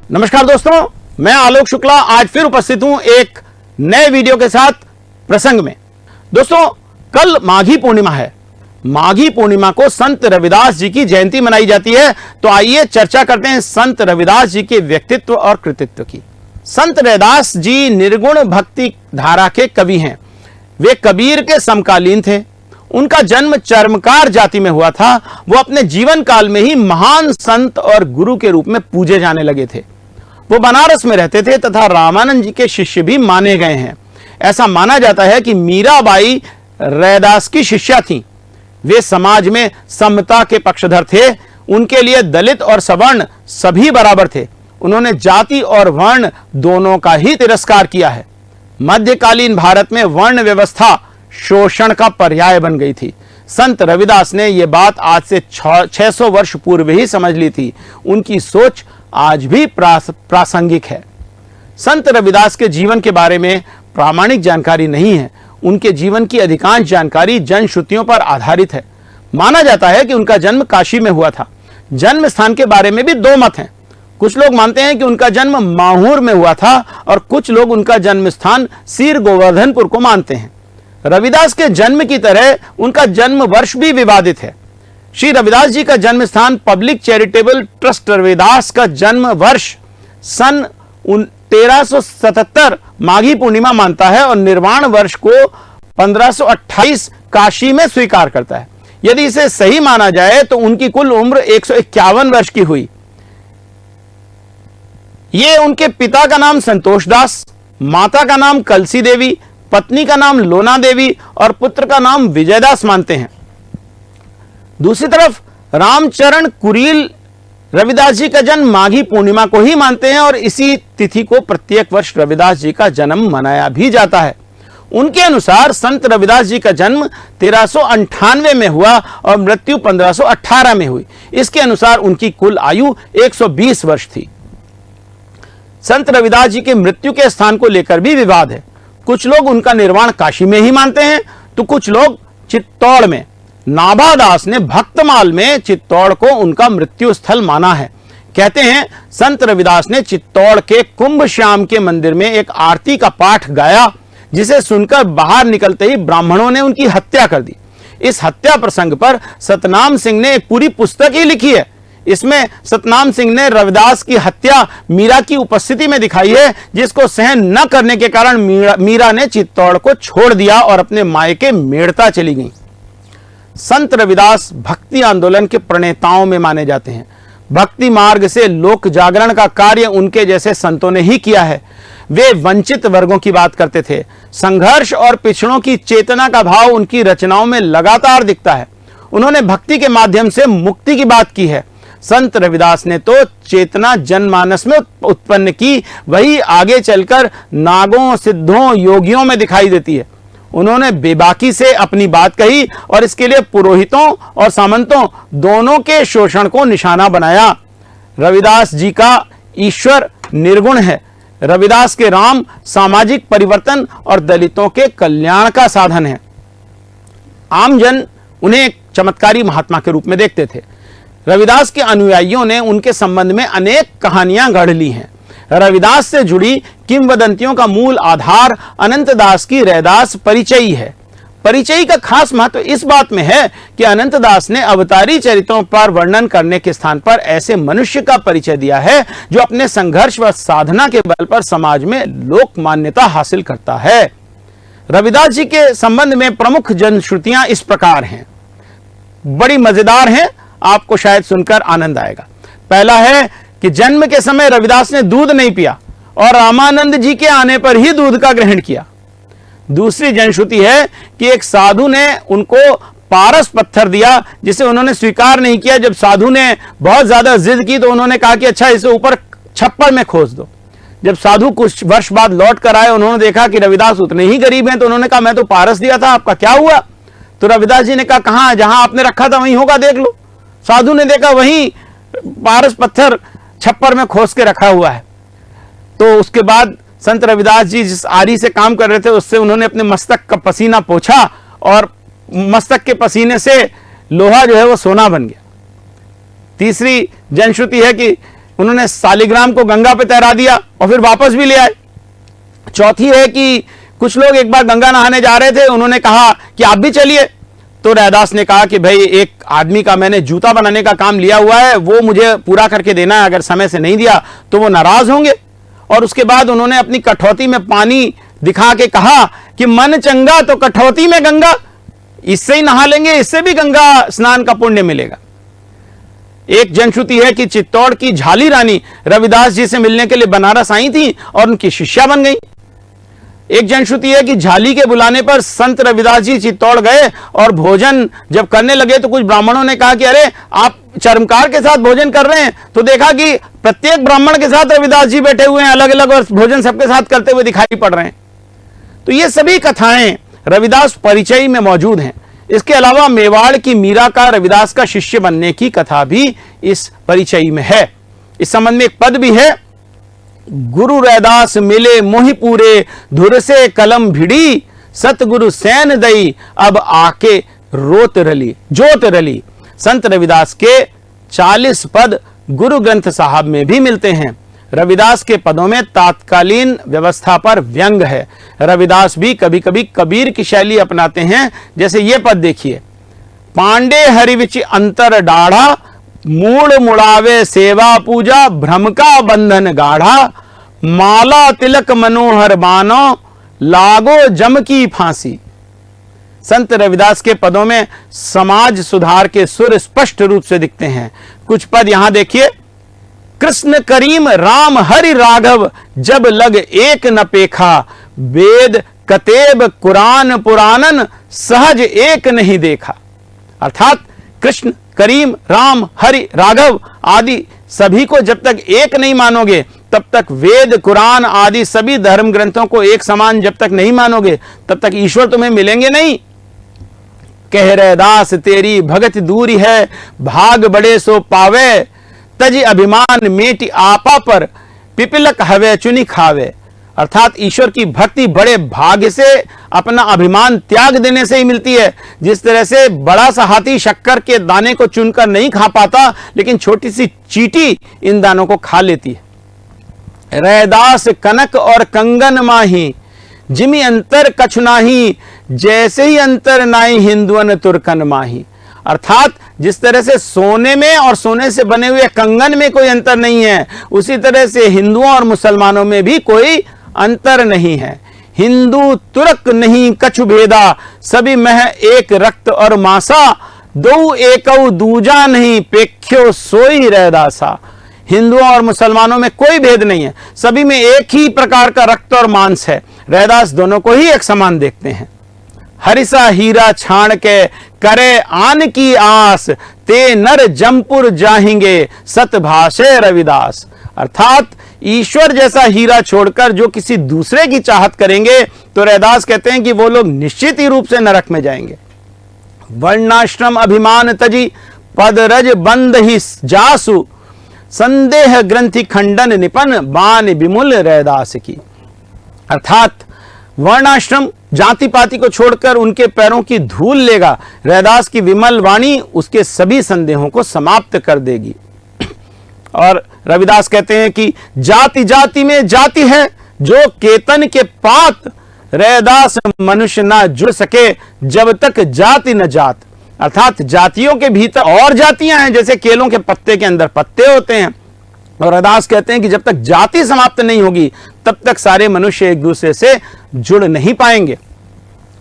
नमस्कार दोस्तों, मैं आलोक शुक्ला आज फिर उपस्थित हूं एक नए वीडियो के साथ प्रसंग में। दोस्तों, कल माघी पूर्णिमा है। माघी पूर्णिमा को संत रविदास जी की जयंती मनाई जाती है। तो आइए चर्चा करते हैं संत रविदास जी के व्यक्तित्व और कृतित्व की। संत रविदास जी निर्गुण भक्ति धारा के कवि हैं। वे कबीर के समकालीन थे। उनका जन्म चर्मकार जाति में हुआ था। वो अपने जीवन काल में ही महान संत और गुरु के रूप में पूजे जाने लगे थे। वो बनारस में रहते थे तथा रामानंद जी के शिष्य भी माने गए हैं। ऐसा माना जाता है कि मीराबाई रैदास की शिष्या थीं। वे समाज में समता के पक्षधर थे। उनके लिए दलित और सवर्ण सभी बराबर थे। उन्होंने जाति और वर्ण दोनों का ही तिरस्कार किया है। मध्यकालीन भारत में वर्ण व्यवस्था शोषण का पर्याय बन गई थी। संत रविदास ने यह बात आज से 600 वर्ष पूर्व ही समझ ली थी। उनकी सोच आज भी प्रासंगिक है। संत रविदास के जीवन के बारे में प्रामाणिक जानकारी नहीं है। उनके जीवन की अधिकांश जानकारी जनश्रुतियों पर आधारित है। माना जाता है कि उनका जन्म काशी में हुआ था। जन्म स्थान के बारे में भी दो मत हैं। कुछ लोग मानते हैं कि उनका जन्म माहूर में हुआ था और कुछ लोग उनका जन्म स्थान सीर गोवर्धनपुर को मानते हैं। रविदास के जन्म की तरह उनका जन्म वर्ष भी विवादित है। श्री रविदास जी का जन्म स्थान पब्लिक चैरिटेबल ट्रस्ट रविदास का जन्म वर्ष सन 1377 माघी पूर्णिमा मानता है और निर्वाण वर्ष को 1528 काशी में स्वीकार करता है। यदि इसे सही माना जाए तो उनकी कुल उम्र 151 वर्ष की हुई। ये उनके पिता का नाम संतोष दास, माता का नाम कलसी देवी, पत्नी का नाम लोना देवी और पुत्र का नाम विजयदास मानते हैं। दूसरी तरफ रामचरण कुरील रविदास जी का जन्म माघी पूर्णिमा को ही मानते हैं और इसी तिथि को प्रत्येक वर्ष रविदास जी का जन्म मनाया भी जाता है। उनके अनुसार संत रविदास जी का जन्म 1398 में हुआ और मृत्यु 1518 में हुई। इसके अनुसार उनकी कुल आयु 120 वर्ष थी। संत रविदास जी के मृत्यु के स्थान को लेकर भी विवाद है। कुछ लोग उनका निर्वाण काशी में ही मानते हैं तो कुछ लोग चित्तौड़ में। नाभादास ने भक्तमाल में चित्तौड़ को उनका मृत्यु स्थल माना है। कहते हैं संत रविदास ने चित्तौड़ के कुंभ श्याम के मंदिर में एक आरती का पाठ गाया, जिसे सुनकर बाहर निकलते ही ब्राह्मणों ने उनकी हत्या कर दी। इस हत्या प्रसंग पर सतनाम सिंह ने एक पूरी पुस्तक ही लिखी है। इसमें सतनाम सिंह ने रविदास की हत्या मीरा की उपस्थिति में दिखाई है, जिसको सहन न करने के कारण मीरा ने चित्तौड़ को छोड़ दिया और अपने मायके मेड़ता चली गई। संत रविदास भक्ति आंदोलन के प्रणेताओं में माने जाते हैं। भक्ति मार्ग से लोक जागरण का कार्य उनके जैसे संतों ने ही किया है। वे वंचित वर्गों की बात करते थे। संघर्ष और पिछड़ों की चेतना का भाव उनकी रचनाओं में लगातार दिखता है। उन्होंने भक्ति के माध्यम से मुक्ति की बात की है। संत रविदास ने तो चेतना जनमानस में उत्पन्न की, वही आगे चलकर नागों, सिद्धों, योगियों में दिखाई देती है। उन्होंने बेबाकी से अपनी बात कही और इसके लिए पुरोहितों और सामंतों दोनों के शोषण को निशाना बनाया। रविदास जी का ईश्वर निर्गुण है। रविदास के राम सामाजिक परिवर्तन और दलितों के कल्याण का साधन है। आमजन उन्हें एक चमत्कारी महात्मा के रूप में देखते थे। रविदास के अनुयायियों ने उनके संबंध में अनेक कहानियां गढ़ ली हैं। रविदास से जुड़ी किंवदंतियों का मूल आधार अनंतदास की रैदास परिचयी है। परिचयी का खास महत्व इस बात में है कि अनंतदास ने अवतारी चरित्रों पर वर्णन करने के स्थान पर ऐसे मनुष्य का परिचय दिया है जो अपने संघर्ष व साधना के बल पर समाज में लोक मान्यता हासिल करता है। रविदास जी के संबंध में प्रमुख जनश्रुतियां इस प्रकार हैं, बड़ी मजेदार हैं, आपको शायद सुनकर आनंद आएगा। पहला है कि जन्म के समय रविदास ने दूध नहीं पिया और रामानंद जी के आने पर ही दूध का ग्रहण किया। दूसरी जनश्रुति है कि एक साधु ने उनको पारस पत्थर दिया, जिसे उन्होंने स्वीकार नहीं किया। जब साधु ने बहुत ज्यादा जिद की तो उन्होंने कहा कि अच्छा, इसे ऊपर छप्पर में खोस दो। जब साधु कुछ वर्ष बाद लौट कर आए, उन्होंने देखा कि रविदास उतने ही गरीब हैं, तो उन्होंने कहा मैं तो पारस दिया था, आपका क्या हुआ? तो रविदास जी ने कहा कहां, जहां आपने रखा था वहीं होगा, देख लो। साधु ने देखा वहीं पारस पत्थर छप्पर में खोस के रखा हुआ है। तो उसके बाद संत रविदास जी जिस आरी से काम कर रहे थे उससे उन्होंने अपने मस्तक का पसीना पोंछा और मस्तक के पसीने से लोहा जो है वो सोना बन गया। तीसरी जनश्रुति है कि उन्होंने सालिग्राम को गंगा पे तैरा दिया और फिर वापस भी ले आए। चौथी है कि कुछ लोग एक बार गंगा नहाने जा रहे थे, उन्होंने कहा कि आप भी चलिए, तो रैदास ने कहा कि भाई एक आदमी का मैंने जूता बनाने का काम लिया हुआ है, वो मुझे पूरा करके देना है, अगर समय से नहीं दिया तो वो नाराज होंगे। और उसके बाद उन्होंने अपनी कठौती में पानी दिखा के कहा कि मन चंगा तो कठौती में गंगा, इससे ही नहा लेंगे, इससे भी गंगा स्नान का पुण्य मिलेगा। एक जनश्रुति है कि चित्तौड़ की झाली रानी रविदास जी से मिलने के लिए बनारस आई थी और उनकी शिष्या बन गई। एक जनश्रुति है कि झाली के बुलाने पर संत रविदास जी चित्तौड़ गए और भोजन जब करने लगे तो कुछ ब्राह्मणों ने कहा कि अरे आप चर्मकार के साथ भोजन कर रहे हैं, तो देखा कि प्रत्येक ब्राह्मण के साथ रविदास जी बैठे हुए हैं, अलग अलग, और भोजन सबके साथ करते हुए दिखाई पड़ रहे हैं। तो ये सभी कथाएं रविदास परिचय में मौजूद हैं। इसके अलावा मेवाड़ की मीरा का रविदास का शिष्य बनने की कथा भी इस परिचय में है। इस संबंध में एक पद भी है, गुरु रैदास मिले मोहि पूरे, धुर से कलम भिड़ी, सतगुरु सैन दई, अब आके रोत रली जोत रली। संत रविदास के 40 पद गुरु ग्रंथ साहब में भी मिलते हैं। रविदास के पदों में तात्कालीन व्यवस्था पर व्यंग है। रविदास भी कभी कभी कबीर की शैली अपनाते हैं। जैसे ये पद देखिए, पांडे हरिविच अंतर डाढ़ा, मूड़ मुड़ावे सेवा पूजा, भ्रम का बंधन गाढ़ा, माला तिलक मनोहर बानो, लागो जम की फांसी। संत रविदास के पदों में समाज सुधार के सुर स्पष्ट रूप से दिखते हैं। कुछ पद यहां देखिए, कृष्ण करीम राम हरि राघव, जब लग एक न पेखा, वेद कतेब कुरान पुराणन, सहज एक नहीं देखा। अर्थात कृष्ण करीम राम हरि राघव आदि सभी को जब तक एक नहीं मानोगे, तब तक वेद कुरान आदि सभी धर्म ग्रंथों को एक समान जब तक नहीं मानोगे, तब तक ईश्वर तुम्हें मिलेंगे नहीं। कह रैदास तेरी भगत दूरी है, भाग बड़े सो पावे, तज अभिमान मेटी आपा पर, पिपलक हवे चुनी खावे। अर्थात ईश्वर की भक्ति बड़े भाग्य से, अपना अभिमान त्याग देने से ही मिलती है। जिस तरह से बड़ा सा हाथी शक्कर के दाने को चुनकर नहीं खा पाता, लेकिन छोटी सी चींटी इन दानों को खा लेती है। रैदास कनक और कंगन माही, जिमी अंतर कछु नाही, जैसे ही अंतर नाई हिंदुअन तुर्कन माही। अर्थात जिस तरह से सोने में और सोने से बने हुए कंगन में कोई अंतर नहीं है, उसी तरह से हिंदुओं और मुसलमानों में भी कोई अंतर नहीं है। हिंदू तुर्क नहीं कछु भेदा, सभी मह एक रक्त और मासा, दो एकौ दूजा नहीं, पेख्यो सोई रैदासा। हिंदुओं और मुसलमानों में कोई भेद नहीं है, सभी में एक ही प्रकार का रक्त और मांस है। रैदास दोनों को ही एक समान देखते हैं। हरिसा हीरा छाण के, करे आन की आस, ते नर जमपुर जाहिंगे, सत भाषे रविदास। अर्थात ईश्वर जैसा हीरा छोड़कर जो किसी दूसरे की चाहत करेंगे, तो रैदास कहते हैं कि वो लोग निश्चित ही रूप से नरक में जाएंगे। वर्णाश्रम अभिमान तजी, पद रज बंद ही जासु, संदेह ग्रंथि खंडन निपन, बान विमुल रैदास की। अर्थात वर्णाश्रम जाति पाति को छोड़कर उनके पैरों की धूल लेगा। रैदास की विमल वाणी उसके सभी संदेहों को समाप्त कर देगी। और रविदास कहते हैं कि जाति जाति में जाति है, जो केतन के पात, रैदास मनुष्य ना जुड़ सके, जब तक जाति न जात। अर्थात जातियों के भीतर और जातियां हैं, जैसे केलों के पत्ते के अंदर पत्ते होते हैं। और रैदास कहते हैं कि जब तक जाति समाप्त नहीं होगी, तब तक सारे मनुष्य एक दूसरे से जुड़ नहीं पाएंगे।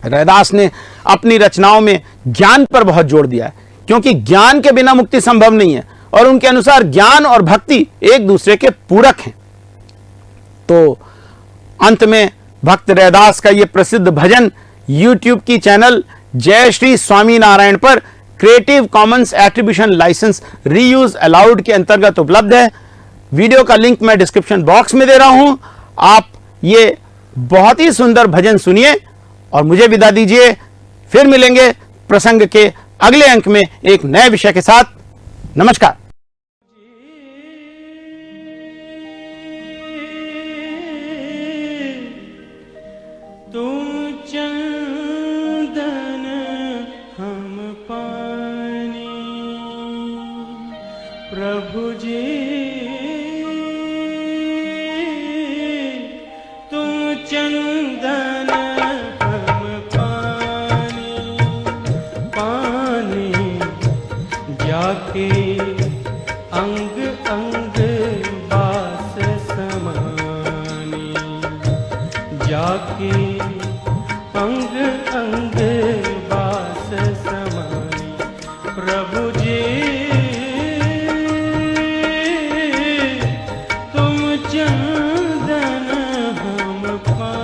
रैदास ने अपनी रचनाओं में ज्ञान पर बहुत जोर दिया है, क्योंकि ज्ञान के बिना मुक्ति संभव नहीं है, और उनके अनुसार ज्ञान और भक्ति एक दूसरे के पूरक हैं। तो अंत में भक्त रैदास का यह प्रसिद्ध भजन YouTube की चैनल जय श्री स्वामी नारायण पर Creative Commons attribution license reuse allowed के अंतर्गत उपलब्ध है। वीडियो का लिंक मैं डिस्क्रिप्शन बॉक्स में दे रहा हूं। आप ये बहुत ही सुंदर भजन सुनिए और मुझे विदा दीजिए। फिर मिलेंगे प्रसंग के अगले अंक में एक नए विषय के साथ। नमस्कार। तुम चंदन हम पानी, प्रभु जी जाके अंग अंग बास समानी, जाके अंग अंग बास समानी। प्रभु जी तुम चंदन हम पानी।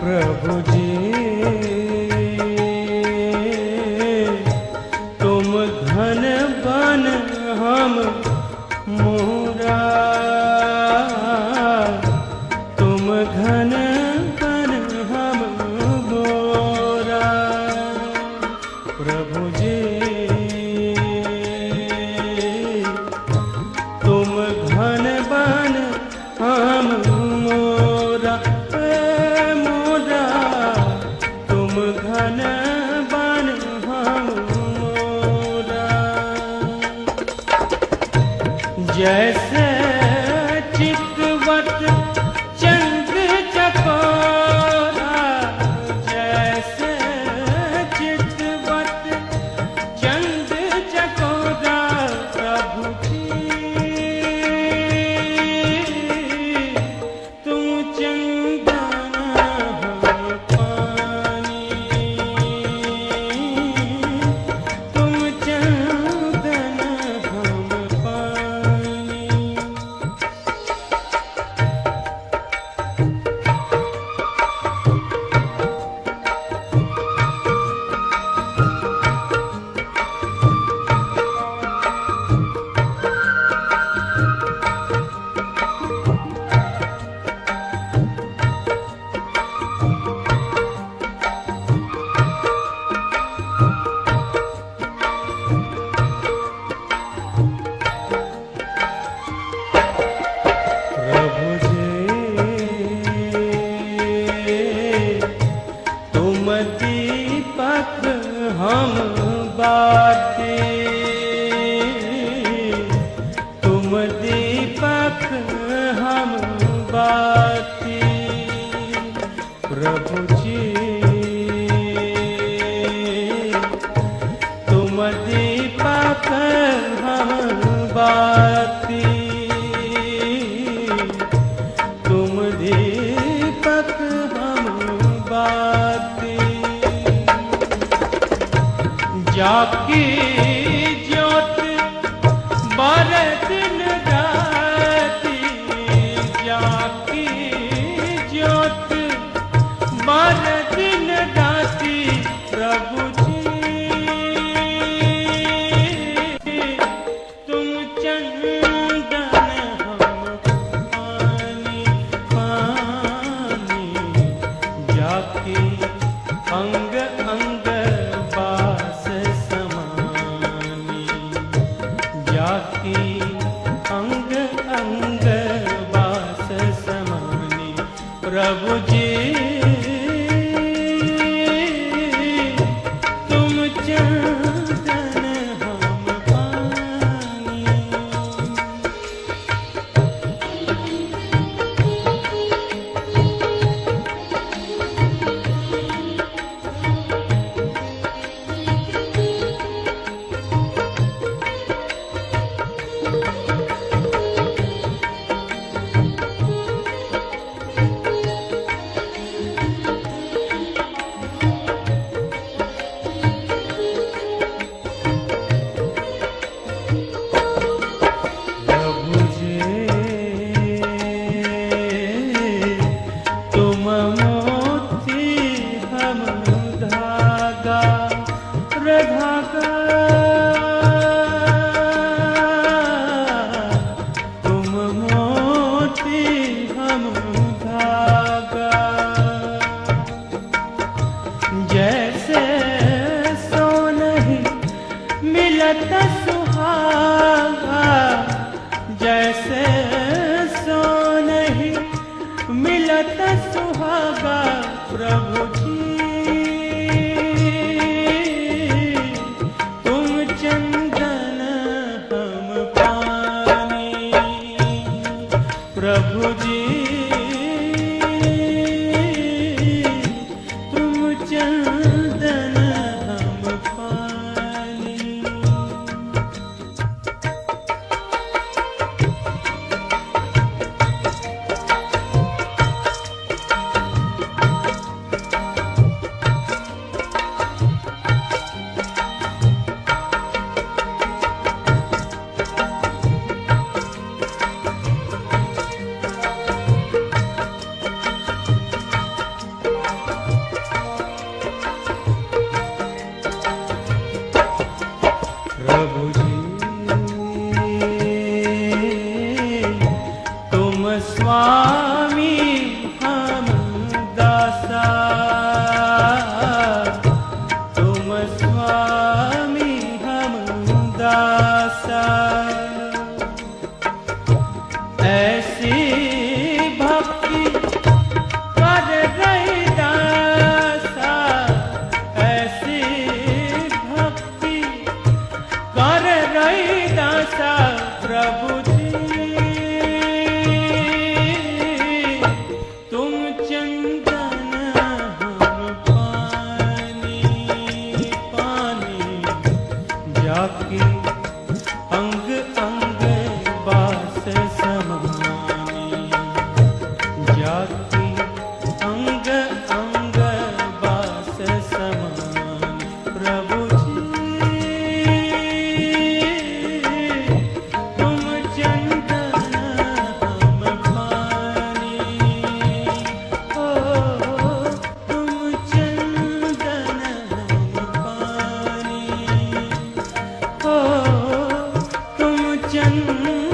प्रभु जी तुम घन बन हम मोरा, तुम घन बन हम मोरा। प्रभु जी तुम घन बन हम मोरा, घन बन हम मोरा। जैसे चितवत चंद चकोरा, जैसे चितवत चंद चकोरा। प्रभु जी तुम चंदन हम पानी, तुम चंदन हम पानी। प्रभु जी तुम दीपक हम बाती, तुम दीपक हम बाती। प्रभु जी तुम दीपक हम बाती, तुम दीपक हम बाती। जाकी ज्योत बारह दिन राती, जाकी ज्योत बारह दिन राती। प्रभु जी तुम चंदन हम पानी, पानी। जाके अंग अंग बास समानी, जाके अंग अंग बास समानी। प्रभु जी तुम चंदन हम पानी। जैसे मिलत सुहागा जैसे सोनहि मिलत सुहागा प्रभु जी तुम चंदन हम पानी प्रभु जी तुम चंदन हम पानी प्रभु जी तुम स्वामी हम दासा तुम स्वामी हम दासा ऐसी भक्ति कर रही दासा ऐसी भक्ति कर रही दासा प्रभु जी तुम चंदन हम पानी पानी जाके अंग अंग बास समानी जाके अंग अंग बास समानी प्रभु जी तुम चंदन हम पानी ओ तुम चंदन हम पानी ओ तुम चंदन